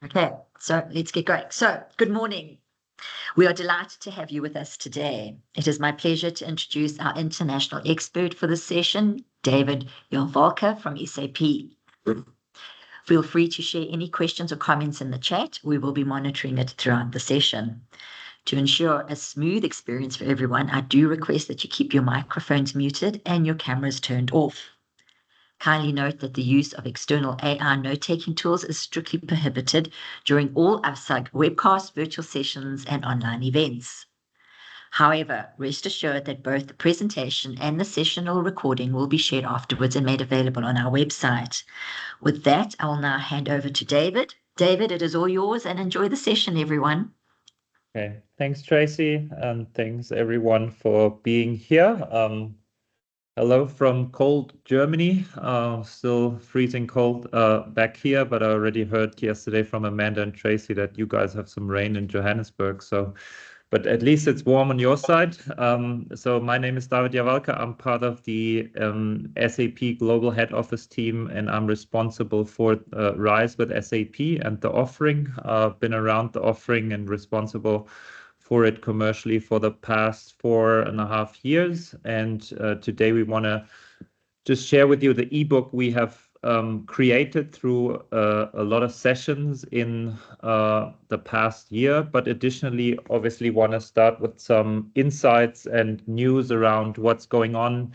Okay, so let's get going. So, good morning. We are delighted to have you with us today. It is my pleasure to introduce our international expert for this session, David Jolvalka from SAP. Feel free to share any questions or comments in the chat. We will be monitoring it throughout the session. To ensure a smooth experience for everyone, I do request that you keep your microphones muted and your cameras turned off. Kindly note that the use of external AI note-taking tools is strictly prohibited during all AFSUG webcasts, virtual sessions, and online events. However, rest assured that both the presentation and the sessional recording will be shared afterwards and made available on our website. With that, I will now hand over to David. David, it is all yours, and enjoy the session, everyone. Okay, thanks, Tracy, and thanks everyone for being here. Hello from cold Germany, still freezing cold back here, but I already heard yesterday from Amanda and Tracy that you guys have some rain in Johannesburg. But at least it's warm on your side. So my name is David Jolvalka. I'm part of the SAP Global Head Office team, and I'm responsible for RISE with SAP and the offering. Been around the offering and responsible for it commercially for the past 4.5 years. And today we want to just share with you the ebook we have created through a lot of sessions in the past year, but additionally, obviously want to start with some insights and news around what's going on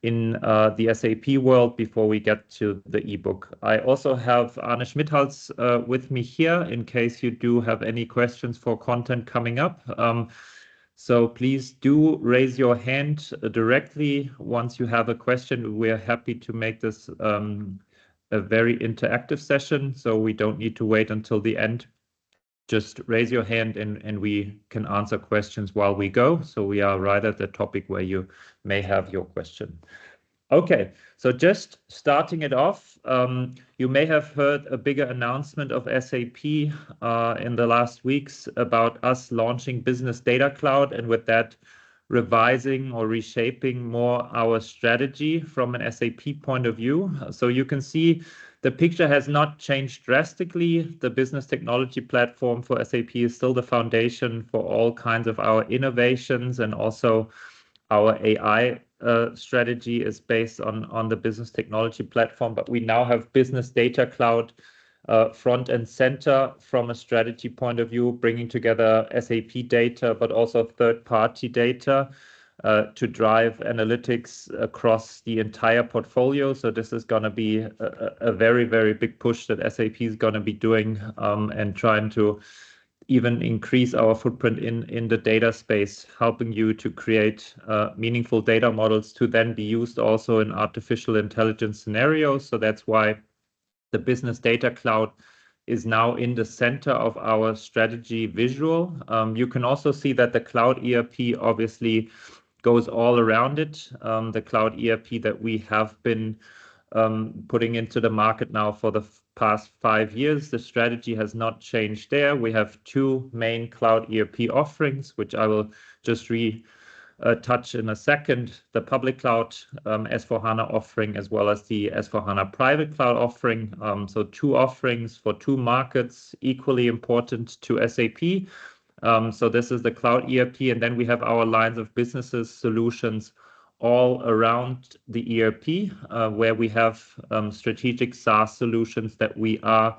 in the SAP world before we get to the ebook. I also have Arne Schmidhals with me here in case you do have any questions for content coming up. So please do raise your hand directly once you have a question. We're happy to make this a very interactive session, so we don't need to wait until the end. Just raise your hand and we can answer questions while we go. So we are right at the topic where you may have your question. Okay, so just starting it off, you may have heard a bigger announcement of SAP in the last weeks about us launching Business Data Cloud, and with that revising or reshaping more our strategy from an SAP point of view. So you can see the picture has not changed drastically. The business technology platform for SAP is still the foundation for all kinds of our innovations, and also our AI strategy is based on the business technology platform. But we now have Business Data Cloud front and center from a strategy point of view, bringing together SAP data, but also third-party data to drive analytics across the entire portfolio. So this is going to be a very, very big push that SAP is going to be doing and trying to even increase our footprint in the data space, helping you to create meaningful data models to then be used also in artificial intelligence scenarios. So that's why the Business Data Cloud is now in the center of our strategy visual. You can also see that the Cloud ERP obviously goes all around it. The Cloud ERP that we have been putting into the market now for the past 5 years, the strategy has not changed there. We have two main Cloud ERP offerings, which I will just touch in a second, the public cloud S4HANA offering, as well as the S4HANA private cloud offering. So two offerings for two markets, equally important to SAP. So this is the Cloud ERP, and then we have our lines of businesses solutions all around the ERP, where we have strategic SaaS solutions that we are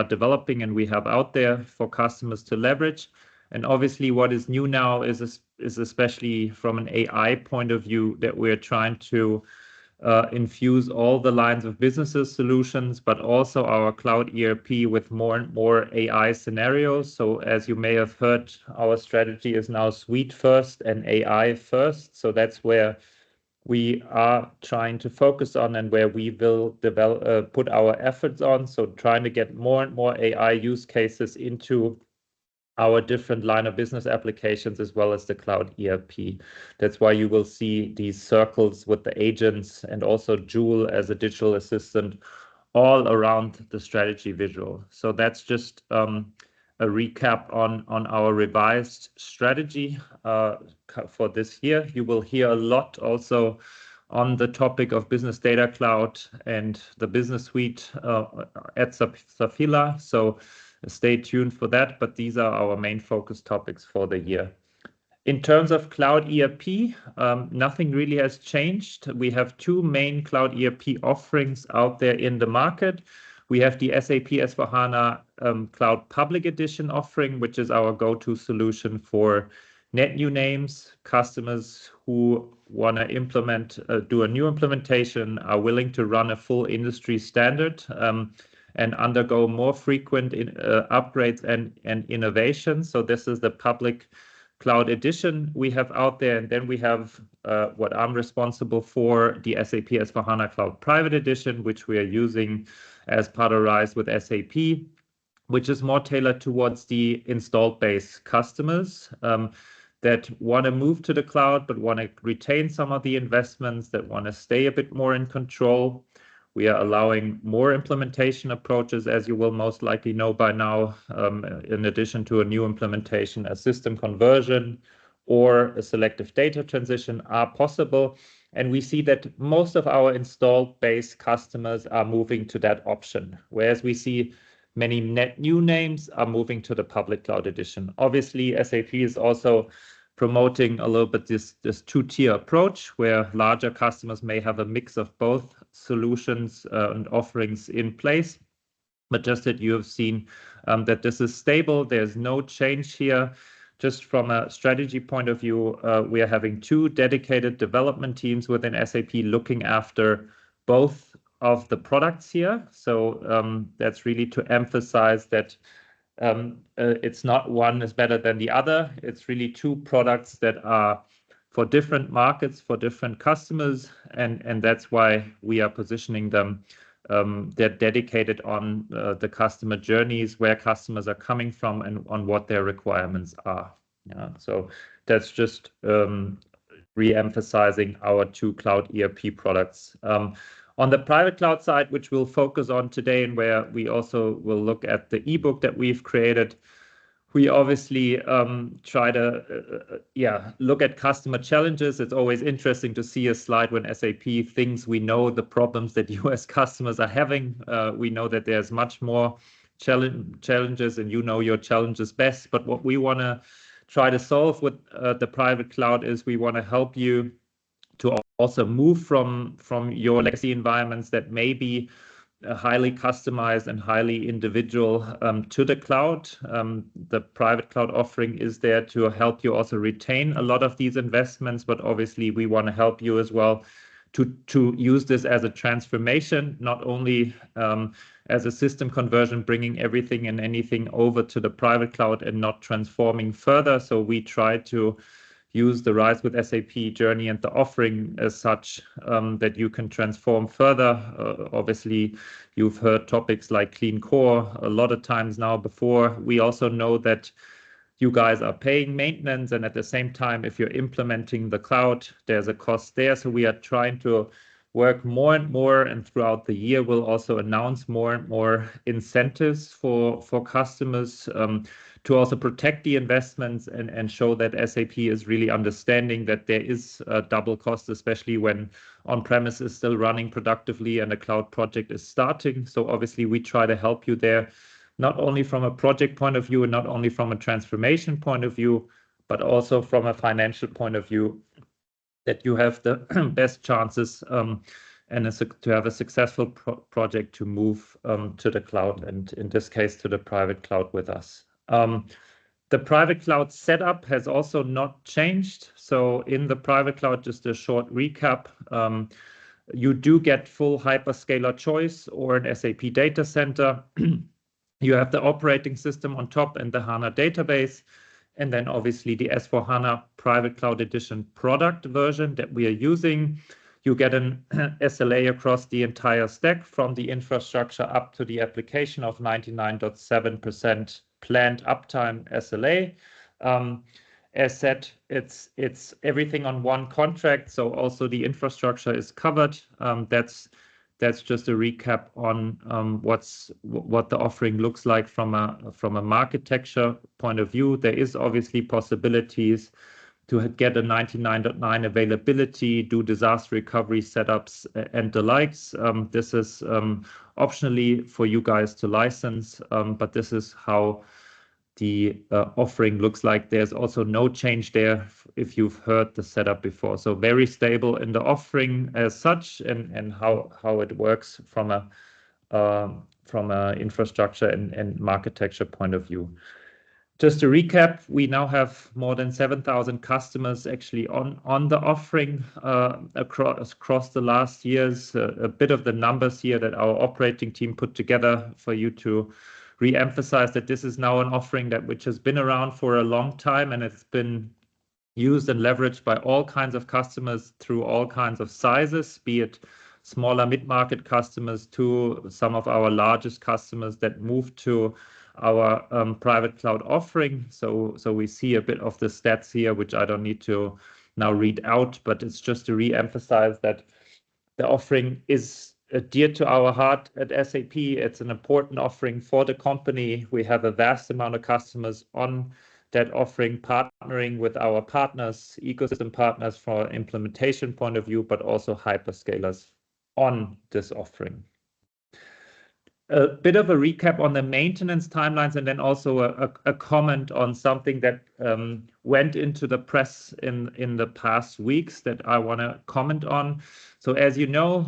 developing and we have out there for customers to leverage. And obviously, what is new now is especially from an AI point of view that we're trying to infuse all the lines of businesses solutions, but also our Cloud ERP with more and more AI scenarios. So as you may have heard, our strategy is now suite first and AI first. So that's where we are trying to focus on and where we will put our efforts on. So trying to get more and more AI use cases into our different line of business applications, as well as the Cloud ERP. That's why you will see these circles with the agents and also Joule as a digital assistant all around the strategy visual. So that's just a recap on our revised strategy for this year. You will hear a lot also on the topic of Business Data Cloud and the Business Suite at Safila. So stay tuned for that, but these are our main focus topics for the year. In terms of cloud ERP, nothing really has changed. We have two main cloud ERP offerings out there in the market. We have the SAP S/4HANA Cloud Public Edition offering, which is our go-to solution for net new names, customers who want to implement, do a new implementation, are willing to run a full industry standard and undergo more frequent upgrades and innovations. So this is the public Cloud Edition we have out there. And then we have what I'm responsible for, the SAP S/4HANA Cloud Private Edition, which we are using as part of RISE with SAP, which is more tailored towards the installed base customers that want to move to the cloud, but want to retain some of the investments, that want to stay a bit more in control. We are allowing more implementation approaches, as you will most likely know by now, in addition to a new implementation, a system conversion or a selective data transition are possible. And we see that most of our installed base customers are moving to that option, whereas we see many net new names are moving to the public cloud edition. Obviously, SAP is also promoting a little bit this two-tier approach where larger customers may have a mix of both solutions and offerings in place. But just that you have seen that this is stable, there's no change here. Just from a strategy point of view, we are having two dedicated development teams within SAP looking after both of the products here. So that's really to emphasize that it's not one is better than the other. It's really two products that are for different markets, for different customers, and that's why we are positioning them. They're dedicated on the customer journeys, where customers are coming from, and on what their requirements are. Yeah, so that's just re-emphasizing our two cloud ERP products. On the private cloud side, which we'll focus on today, and where we also will look at the ebook that we've created, we obviously try to look at customer challenges. It's always interesting to see a slide when SAP thinks we know the problems that US customers are having. We know that there's much more challenges, and you know your challenges best. But what we want to try to solve with the private cloud is we want to help you to also move from your legacy environments that may be highly customized and highly individual to the cloud. The private cloud offering is there to help you also retain a lot of these investments, but obviously we want to help you as well to use this as a transformation, not only as a system conversion, bringing everything and anything over to the private cloud and not transforming further. So we try to use the RISE with SAP journey and the offering as such that you can transform further. Obviously, you've heard topics like Clean Core a lot of times now before. We also know that you guys are paying maintenance, and at the same time, if you're implementing the cloud, there's a cost there. So we are trying to work more and more, and throughout the year, we'll also announce more and more incentives for customers to also protect the investments and show that SAP is really understanding that there is a double cost, especially when on-premise is still running productively and a cloud project is starting. So obviously we try to help you there, not only from a project point of view and not only from a transformation point of view, but also from a financial point of view, that you have the best chances and to have a successful project to move to the cloud, and in this case to the private cloud with us. The private cloud setup has also not changed. So in the private cloud, just a short recap, you do get full hyperscaler choice or an SAP data center. You have the operating system on top and the HANA database. And then obviously the S/4HANA Private Cloud Edition product version that we are using. You get an SLA across the entire stack, from the infrastructure up to the application of 99.7% planned uptime SLA. As said, it's everything on one contract, so also the infrastructure is covered. That's just a recap on what the offering looks like from a architecture point of view. There is obviously possibilities to get a 99.9 availability, do disaster recovery setups and the likes. This is optionally for you guys to license, but this is how the offering looks like. There's also no change there if you've heard the setup before. So very stable in the offering as such, and how it works from a infrastructure and architecture point of view. Just to recap, we now have more than 7,000 customers actually on the offering across the last years. A bit of the numbers here that our operating team put together for you to re-emphasize that this is now an offering which has been around for a long time, and it's been used and leveraged by all kinds of customers through all kinds of sizes, be it smaller mid-market customers to some of our largest customers that moved to our private cloud offering. So we see a bit of the stats here, which I don't need to now read out, but it's just to re-emphasize that the offering is dear to our heart at SAP. It's an important offering for the company. We have a vast amount of customers on that offering, partnering with our partners, ecosystem partners for implementation point of view, but also hyperscalers on this offering. A bit of a recap on the maintenance timelines, and then also a comment on something that went into the press in the past weeks that I want to comment on. So as you know,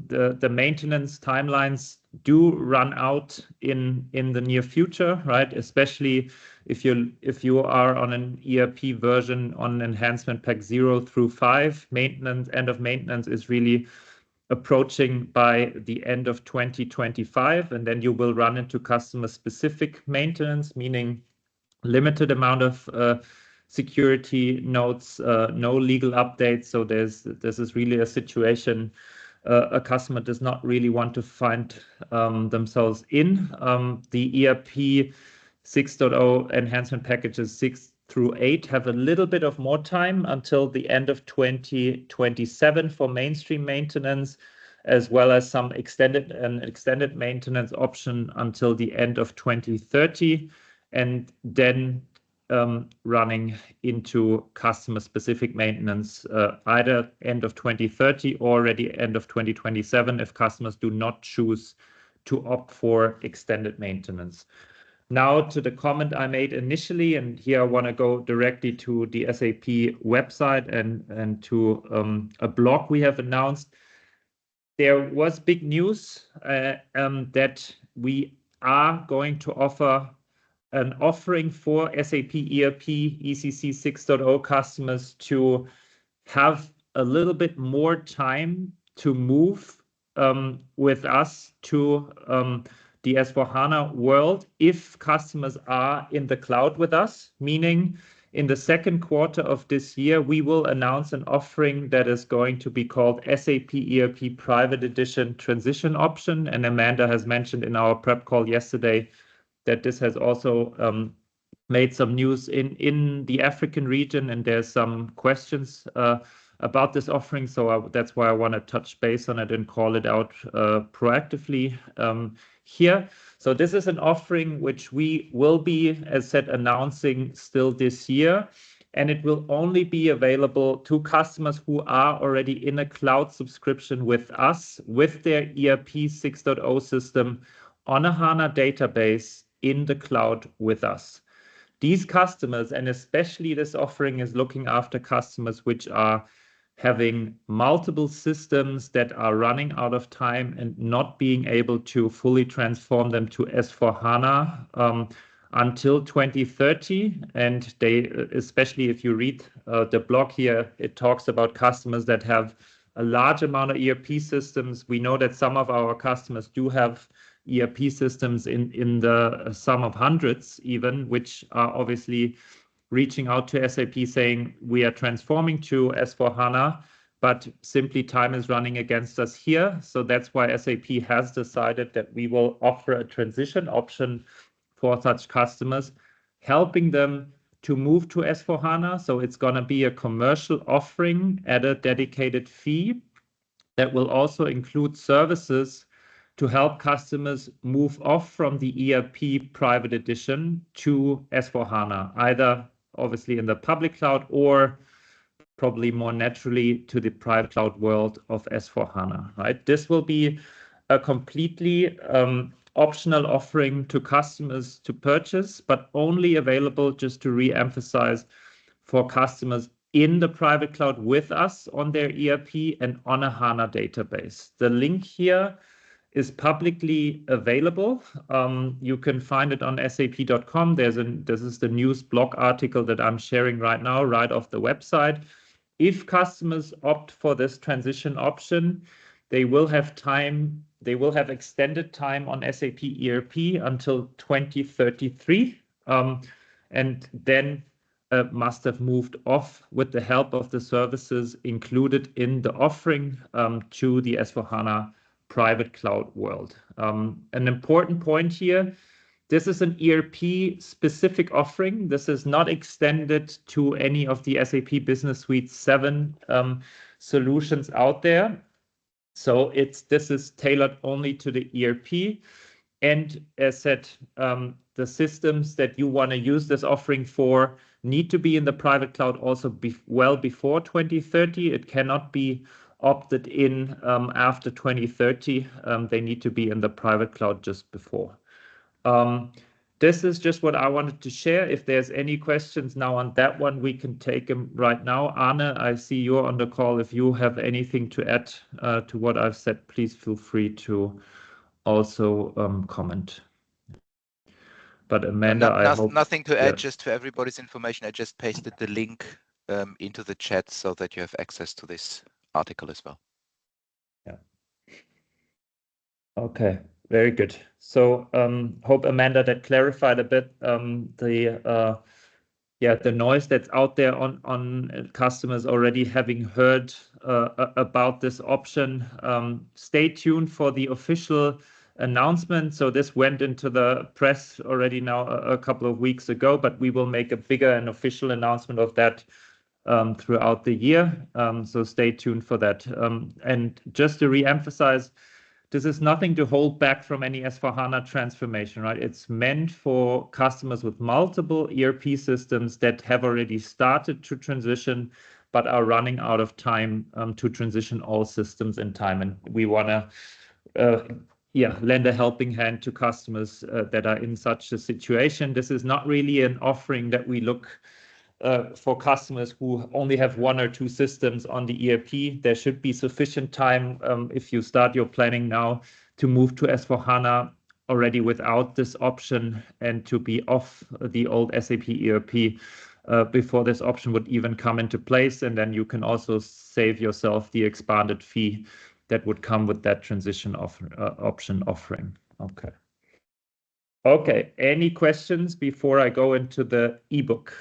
the maintenance timelines do run out in the near future, right? Especially if you are on an ERP version on enhancement pack 0 through 5, end of maintenance is really approaching by the end of 2025, and then you will run into customer-specific maintenance, meaning limited amount of security notes, no legal updates. So this is really a situation a customer does not really want to find themselves in. The ERP 6.0 enhancement packages 6 through 8 have a little bit of more time until the end of 2027 for mainstream maintenance, as well as some extended maintenance option until the end of 2030, and then running into customer-specific maintenance either end of 2030 or already end of 2027 if customers do not choose to opt for extended maintenance. Now to the comment I made initially, and here I want to go directly to the SAP website and to a blog we have announced. There was big news that we are going to offer an offering for SAP ERP ECC 6.0 customers to have a little bit more time to move with us to the S/4HANA world if customers are in the cloud with us, meaning in the second quarter of this year, we will announce an offering that is going to be called SAP ERP Private Edition Transition Option. And Amanda has mentioned in our prep call yesterday that this has also made some news in the African region, and there's some questions about this offering. So that's why I want to touch base on it and call it out proactively here. So this is an offering which we will be, as said, announcing still this year, and it will only be available to customers who are already in a cloud subscription with us, with their ERP 6.0 system on a HANA database in the cloud with us. These customers, and especially this offering is looking after customers which are having multiple systems that are running out of time and not being able to fully transform them to S/4HANA until 2030. And they, especially if you read the blog here, it talks about customers that have a large amount of ERP systems. We know that some of our customers do have ERP systems in the sum of hundreds even, which are obviously reaching out to SAP saying we are transforming to S/4HANA, but simply time is running against us here. So that's why SAP has decided that we will offer a transition option for such customers, helping them to move to S/4HANA. So it's going to be a commercial offering at a dedicated fee that will also include services to help customers move off from the ERP Private Edition to S/4HANA, either obviously in the public cloud, or probably more naturally to the private cloud world of S/4HANA, right? This will be a completely optional offering to customers to purchase, but only available, just to re-emphasize, for customers in the private cloud with us on their ERP and on a HANA database. The link here is publicly available. You can find it on sap.com. This is the news blog article that I'm sharing right now, right off the website. If customers opt for this transition option, they will have time. They will have extended time on SAP ERP until 2033, and then must have moved off with the help of the services included in the offering to the S/4HANA private cloud world. An important point here, this is an ERP specific offering. This is not extended to any of the SAP Business Suite 7 solutions out there. So this is tailored only to the ERP. And as said, the systems that you want to use this offering for need to be in the private cloud also well before 2030. It cannot be opted in after 2030. They need to be in the private cloud just before. This is just what I wanted to share. If there's any questions now on that one, we can take them right now. Arne, I see you're on the call. If you have anything to add to what I've said, please feel free to also comment. But Amanda, I hope nothing to add. Just for everybody's information, I just pasted the link into the chat so that you have access to this article as well. Yeah. Okay, very good. So hope, Amanda, that clarified a bit the noise that's out there on customers already having heard about this option. Stay tuned for the official announcement. So this went into the press already now a couple of weeks ago, but we will make a bigger and official announcement of that throughout the year. So stay tuned for that. And just to re-emphasize, this is nothing to hold back from any S/4HANA transformation, right? It's meant for customers with multiple ERP systems that have already started to transition, but are running out of time to transition all systems in time. And we want to lend a helping hand to customers that are in such a situation. This is not really an offering that we look for customers who only have one or two systems on the ERP. There should be sufficient time if you start your planning now to move to S/4HANA already without this option and to be off the old SAP ERP before this option would even come into place. And then you can also save yourself the expanded fee that would come with that transition option offering. Okay. Okay, any questions before I go into the ebook?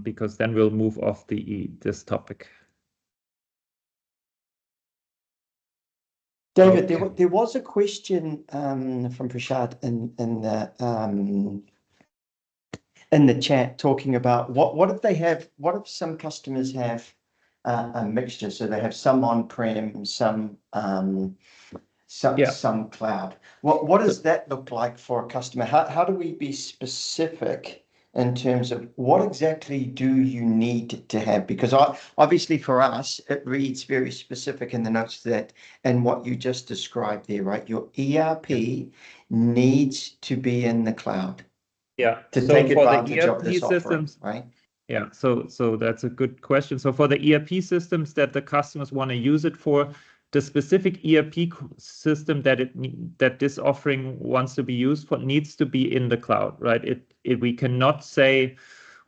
Because then we'll move off this topic. David, there was a question from Prashad in the chat talking about what if some customers have a mixture, so they have some on-prem, some cloud. What does that look like for a customer? How do we be specific in terms of what exactly do you need to have? Because obviously for us, it reads very specific in the notes to that and what you just described there, right? Your ERP needs to be in the cloud. Yeah. To take advantage of this offering, systems, right? Yeah, so that's a good question. So for the ERP systems that the customers want to use it for, the specific ERP system that this offering wants to be used for needs to be in the cloud, right? We cannot say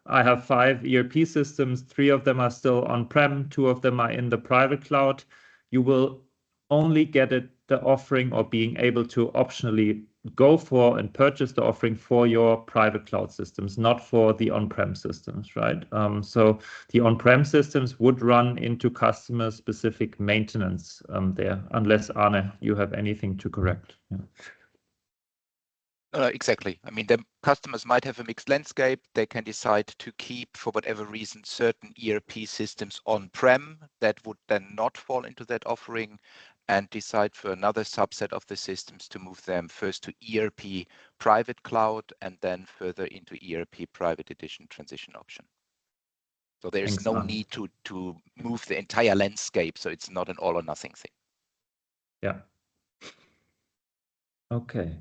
I have 5 ERP systems, 3 of them are still on-prem, 2 of them are in the private cloud. You will only get the offering or being able to optionally go for and purchase the offering for your private cloud systems, not for the on-prem systems, right? So the on-prem systems would run into customer-specific maintenance there, unless, Arne, you have anything to correct. Yeah. Exactly. I mean, the customers might have a mixed landscape. They can decide to keep, for whatever reason, certain ERP systems on-prem that would then not fall into that offering, and decide for another subset of the systems to move them first to ERP private cloud and then further into ERP private edition transition option. So there's Thanks, no Mark. need to move the entire landscape. So it's not an all or nothing thing. Yeah. Okay.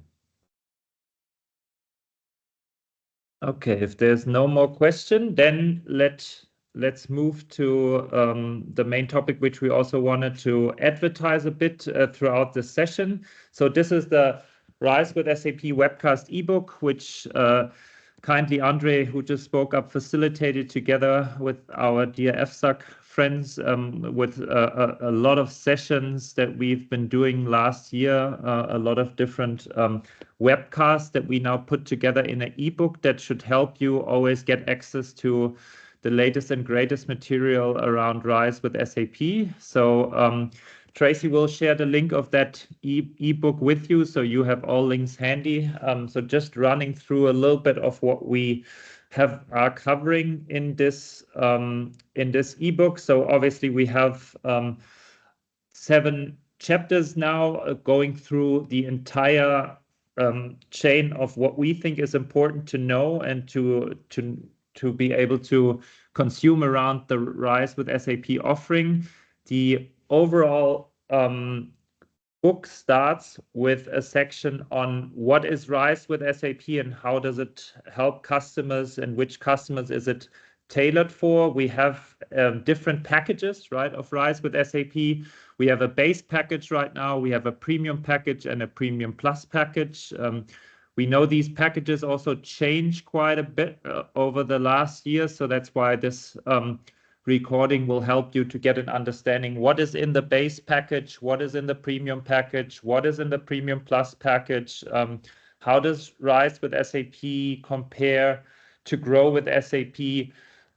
Okay, if there's no more question, then let's move to the main topic, which we also wanted to advertise a bit throughout the session. So this is the Rise with SAP webcast ebook, which kindly Andre, who just spoke up, facilitated together with our dear AFSUG friends with a lot of sessions that we've been doing last year, a lot of different webcasts that we now put together in an ebook that should help you always get access to the latest and greatest material around Rise with SAP. So Tracy will share the link of that ebook with you, so you have all links handy. So just running through a little bit of what we are covering in this ebook. So obviously we have 7 chapters now going through the entire chain of what we think is important to know and to be able to consume around the Rise with SAP offering. The overall book starts with a section on what is Rise with SAP and how does it help customers and which customers is it tailored for. We have different packages, right, of Rise with SAP. We have a base package right now. We have a premium package and a premium plus package. We know these packages also change quite a bit over the last year. So that's why this recording will help you to get an understanding what is in the base package, what is in the premium package, what is in the premium plus package, how does Rise with SAP compare to Grow with SAP,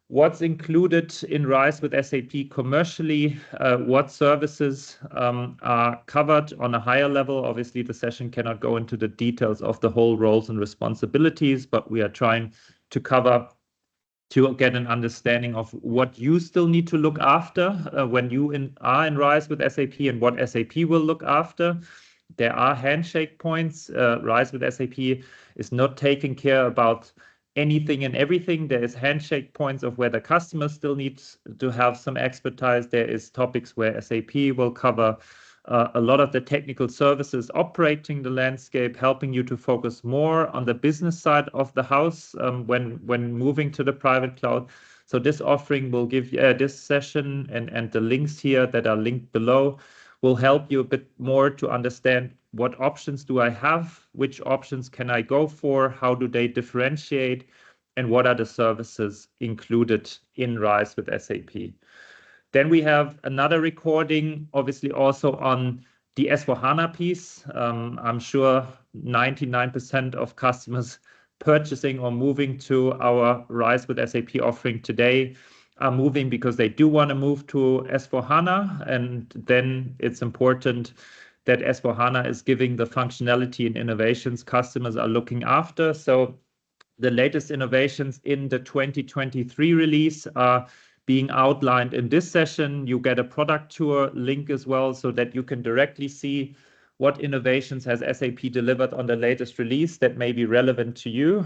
what's included in Rise with SAP commercially, what services are covered on a higher level. Obviously, the session cannot go into the details of the whole roles and responsibilities, but we are trying to cover to get an understanding of what you still need to look after when you are in Rise with SAP and what SAP will look after. There are handshake points. Rise with SAP is not taking care about anything and everything. There is handshake points of where the customer still needs to have some expertise. There is topics where SAP will cover a lot of the technical services operating the landscape, helping you to focus more on the business side of the house when moving to the private cloud. So this offering will give you this session and the links here that are linked below will help you a bit more to understand what options do I have, which options can I go for, how do they differentiate, and what are the services included in Rise with SAP. Then we have another recording, obviously also on the S/4HANA piece. I'm sure 99% of customers purchasing or moving to our Rise with SAP offering today are moving because they do want to move to S/4HANA. And then it's important that S/4HANA is giving the functionality and innovations customers are looking after. So the latest innovations in the 2023 release are being outlined in this session. You get a product tour link as well so that you can directly see what innovations has SAP delivered on the latest release that may be relevant to you.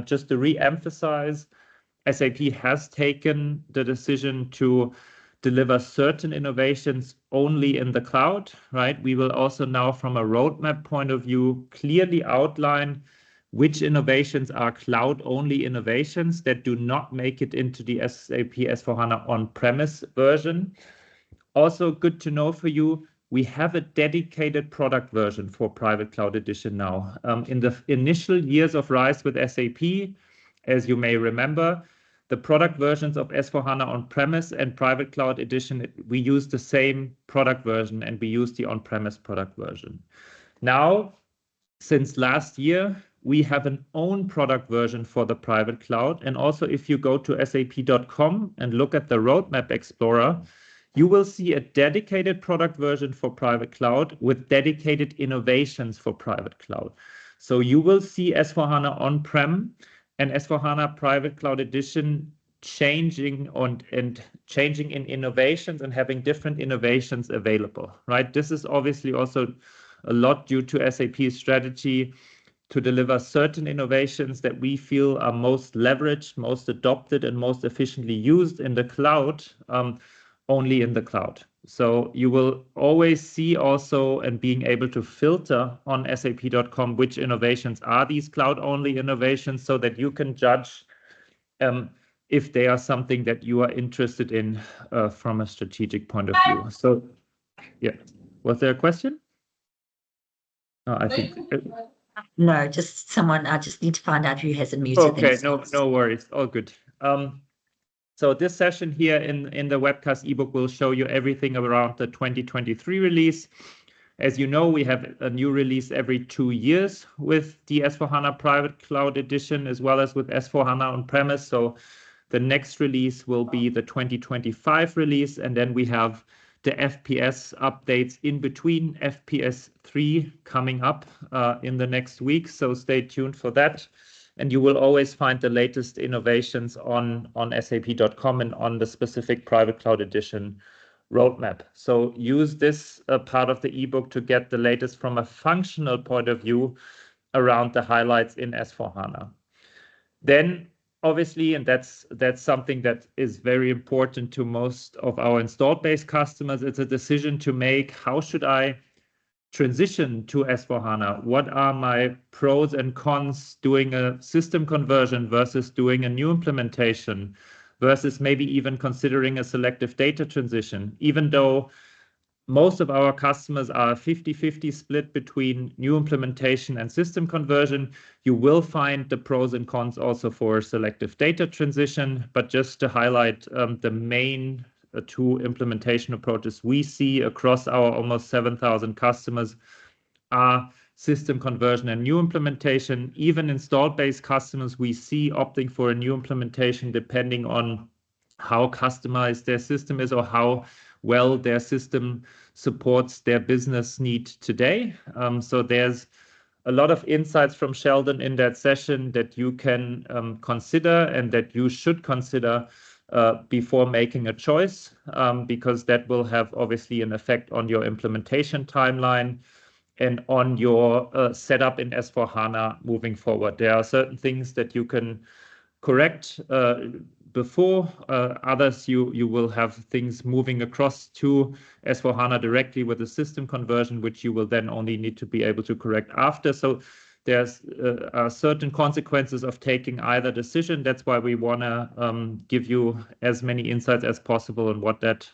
Just to re-emphasize, SAP has taken the decision to deliver certain innovations only in the cloud, right? We will also now, from a roadmap point of view, clearly outline which innovations are cloud-only innovations that do not make it into the SAP S/4HANA on-premise version. Also good to know for you, we have a dedicated product version for Private Cloud Edition now. In the initial years of Rise with SAP, as you may remember, the product versions of S/4HANA on-premise and Private Cloud Edition, we use the same product version and we use the on-premise product version. Now, since last year, we have an own product version for the private cloud. And also, if you go to sap.com and look at the Roadmap Explorer, you will see a dedicated product version for private cloud with dedicated innovations for private cloud. So you will see S/4HANA on-prem and S/4HANA Private Cloud Edition changing and changing in innovations and having different innovations available, right? This is obviously also a lot due to SAP's strategy to deliver certain innovations that we feel are most leveraged, most adopted, and most efficiently used in the cloud, only in the cloud. So you will always see also and being able to filter on SAP.com which innovations are these cloud-only innovations, so that you can judge if they are something that you are interested in from a strategic point of view. So, yeah, was there a question? No, I think. No, just someone. I just need to find out who hasn't muted Okay, themselves. no worries, all good. So this session here in the webcast ebook will show you everything around the 2023 release. As you know, we have a new release every 2 years with the S/4HANA Private Cloud Edition, as well as with S/4HANA On-Premise. So the next release will be the 2025 release, and then we have the FPS updates in between, FPS 3 coming up in the next week. So stay tuned for that. And you will always find the latest innovations on SAP.com and on the specific Private Cloud Edition roadmap. So use this part of the ebook to get the latest from a functional point of view around the highlights in S/4HANA. Then, obviously, and that's something that is very important to most of our installed base customers, it's a decision to make. How should I transition to S/4HANA? What are my pros and cons doing a system conversion versus doing a new implementation versus maybe even considering a selective data transition? Even though most of our customers are 50-50 split between new implementation and system conversion, you will find the pros and cons also for selective data transition. But just to highlight the main two implementation approaches we see across our almost 7,000 customers are system conversion and new implementation. Even installed base customers we see opting for a new implementation depending on how customized their system is or how well their system supports their business need today. So there's a lot of insights from Sheldon in that session that you can consider and that you should consider before making a choice, because that will have obviously an effect on your implementation timeline and on your setup in S/4HANA moving forward. There are certain things that you can correct before, others you will have things moving across to S/4HANA directly with a system conversion, which you will then only need to be able to correct after. So there's certain consequences of taking either decision. That's why we want to give you as many insights as possible on what that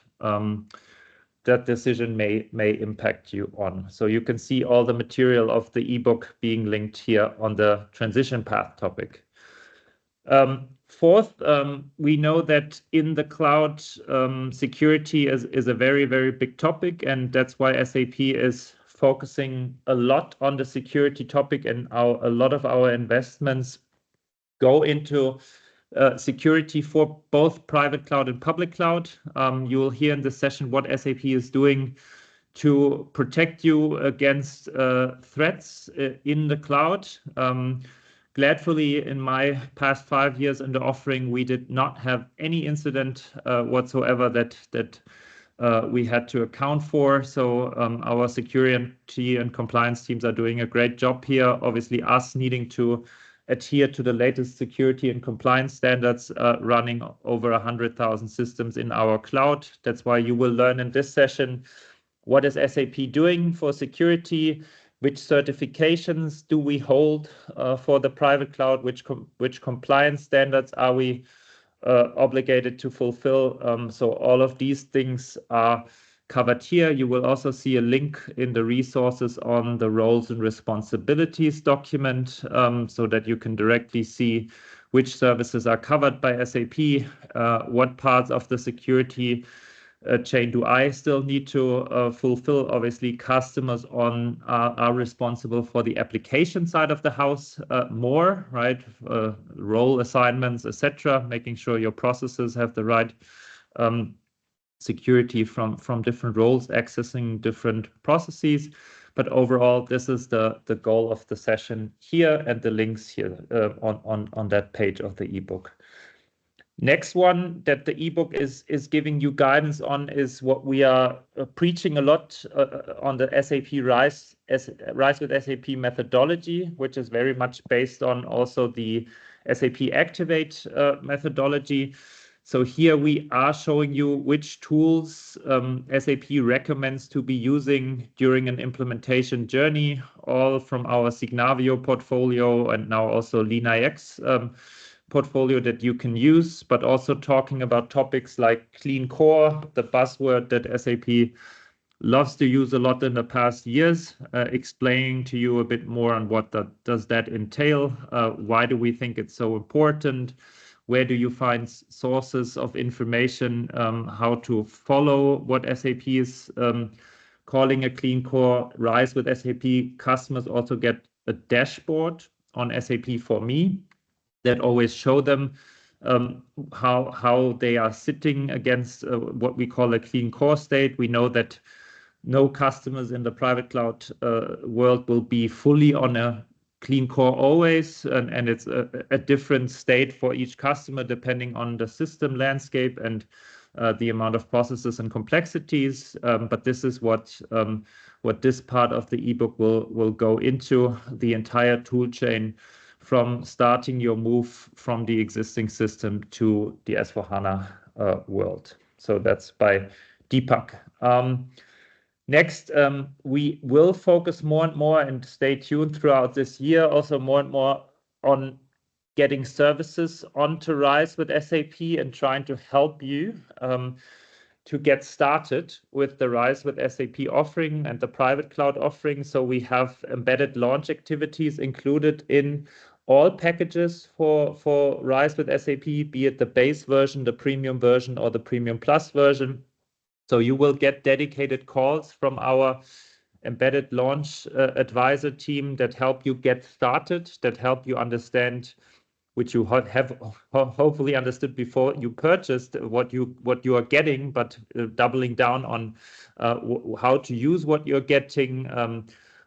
decision may impact you on. So you can see all the material of the ebook being linked here on the transition path topic. Fourth, we know that in the cloud, security is a very, very big topic, and that's why SAP is focusing a lot on the security topic, and a lot of our investments go into security for both private cloud and public cloud. You will hear in this session what SAP is doing to protect you against threats in the cloud. Gladfully, in my past 5 years in the offering, we did not have any incident whatsoever that we had to account for. So our security and compliance teams are doing a great job here. Obviously, us needing to adhere to the latest security and compliance standards, running over 100,000 systems in our cloud. That's why you will learn in this session, what is SAP doing for security? Which certifications do we hold for the private cloud? Which compliance standards are we obligated to fulfill? So all of these things are covered here. You will also see a link in the resources on the roles and responsibilities document, so that you can directly see which services are covered by SAP, what parts of the security chain do I still need to fulfill. Obviously, customers are responsible for the application side of the house more, right? Role assignments, etc., making sure your processes have the right security from different roles accessing different processes. But overall, this is the goal of the session here, and the links here on that page of the ebook. Next one that the ebook is giving you guidance on is what we are preaching a lot on the SAP Rise with SAP methodology, which is very much based on also the SAP Activate methodology. So here we are showing you which tools SAP recommends to be using during an implementation journey, all from our Signavio portfolio and now also LeanIX portfolio that you can use, but also talking about topics like clean core, the buzzword that SAP loves to use a lot in the past years, explaining to you a bit more on what does that entail, why do we think it's so important, where do you find sources of information, how to follow what SAP is calling a clean core. Rise with SAP customers also get a dashboard on SAP for Me that always show them how they are sitting against what we call a clean core state. We know that no customers in the private cloud world will be fully on a clean core always, and it's a different state for each customer depending on the system landscape and the amount of processes and complexities. But this is what this part of the ebook will go into, the entire tool chain from starting your move from the existing system to the S/4HANA world. So that's by Deepak. Next, we will focus more and more, and stay tuned throughout this year, also more and more on getting services onto Rise with SAP and trying to help you to get started with the Rise with SAP offering and the private cloud offering. So we have embedded launch activities included in all packages for Rise with SAP, be it the base version, the premium version, or the premium plus version. So you will get dedicated calls from our embedded launch advisor team that help you get started, that help you understand, which you have hopefully understood before you purchased, what you are getting, but doubling down on how to use what you're getting,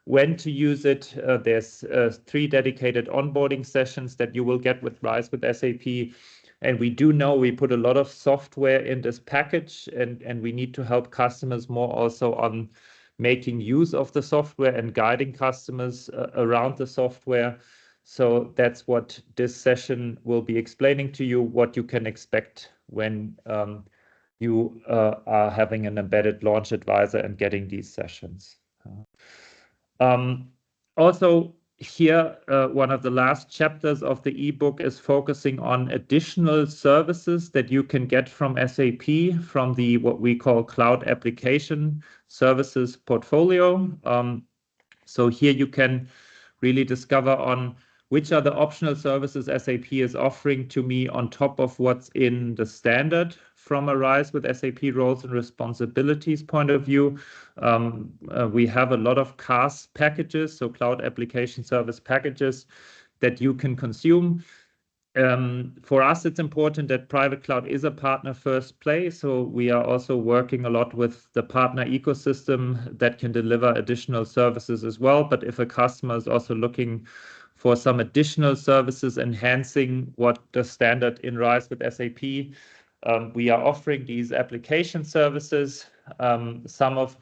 when to use it. There's 3 dedicated onboarding sessions that you will get with Rise with SAP. And we do know we put a lot of software in this package, and we need to help customers more also on making use of the software and guiding customers around the software. So that's what this session will be explaining to you, what you can expect when you are having an embedded launch advisor and getting these sessions. Also, here, one of the last chapters of the ebook is focusing on additional services that you can get from SAP from the what we call cloud application services portfolio. So here you can really discover on which are the optional services SAP is offering to me on top of what's in the standard from a Rise with SAP roles and responsibilities point of view. We have a lot of CaaS packages, so cloud application service packages that you can consume. For us, it's important that private cloud is a partner first play. So we are also working a lot with the partner ecosystem that can deliver additional services as well. But if a customer is also looking for some additional services enhancing what the standard in Rise with SAP, we are offering these application services, some of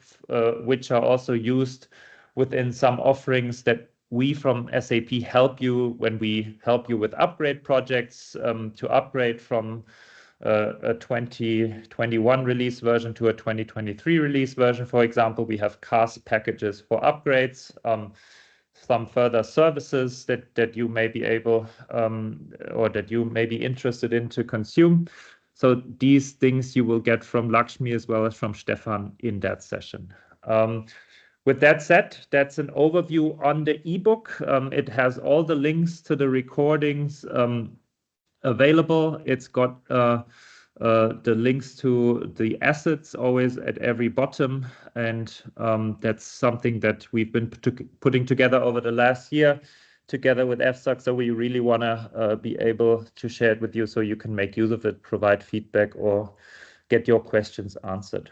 which are also used within some offerings that we from SAP help you when we help you with upgrade projects, to upgrade from a 2021 release version to a 2023 release version. For example, we have CaaS packages for upgrades, some further services that you may be able or that you may be interested in to consume. So these things you will get from Lakshmi as well as from Stefan in that session. With that said, that's an overview on the ebook. It has all the links to the recordings available. It's got the links to the assets always at every bottom. And that's something that we've been putting together over the last year together with AFSUG. So we really want to be able to share it with you so you can make use of it, provide feedback, or get your questions answered.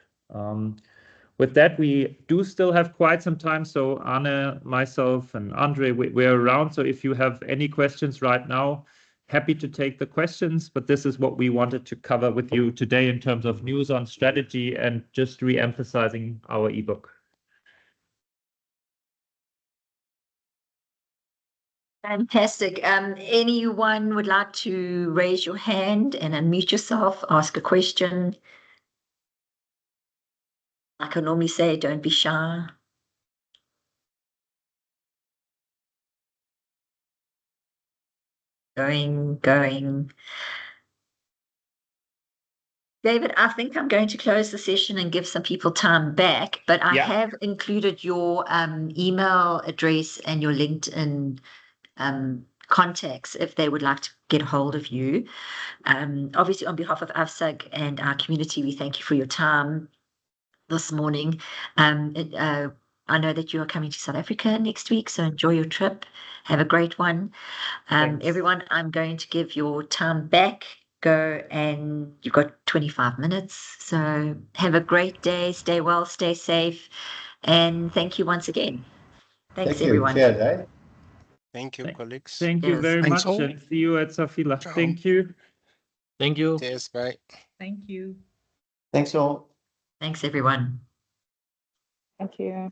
With that, we do still have quite some time. So Anne, myself, and Andre, we're around. So if you have any questions right now, happy to take the questions, but this is what we wanted to cover with you today in terms of news on strategy and just re-emphasizing our ebook. Fantastic. Anyone would like to raise your hand and unmute yourself, ask a question? Like I normally say, don't be shy. Going. David, I think I'm going to close the session and give some people time back, but I have included your email address and your LinkedIn contacts if they would like to get hold of you. Obviously, on behalf of AFSUG and our community, we thank you for your time this morning. I know that you are coming to South Africa next week, so enjoy your trip. Have a great one. Everyone, I'm going to give your time back. Go, and you've got 25 minutes. So have a great day. Stay well, stay safe. And thank you once again. Thanks, everyone. Cheers, eh? Thank you, colleagues. Thank you very Thanks much, all. and see you at Safila. Ciao. Thank you. Thank you. Cheers, bye. Thank you. Thanks all. Thanks, everyone. Thank you.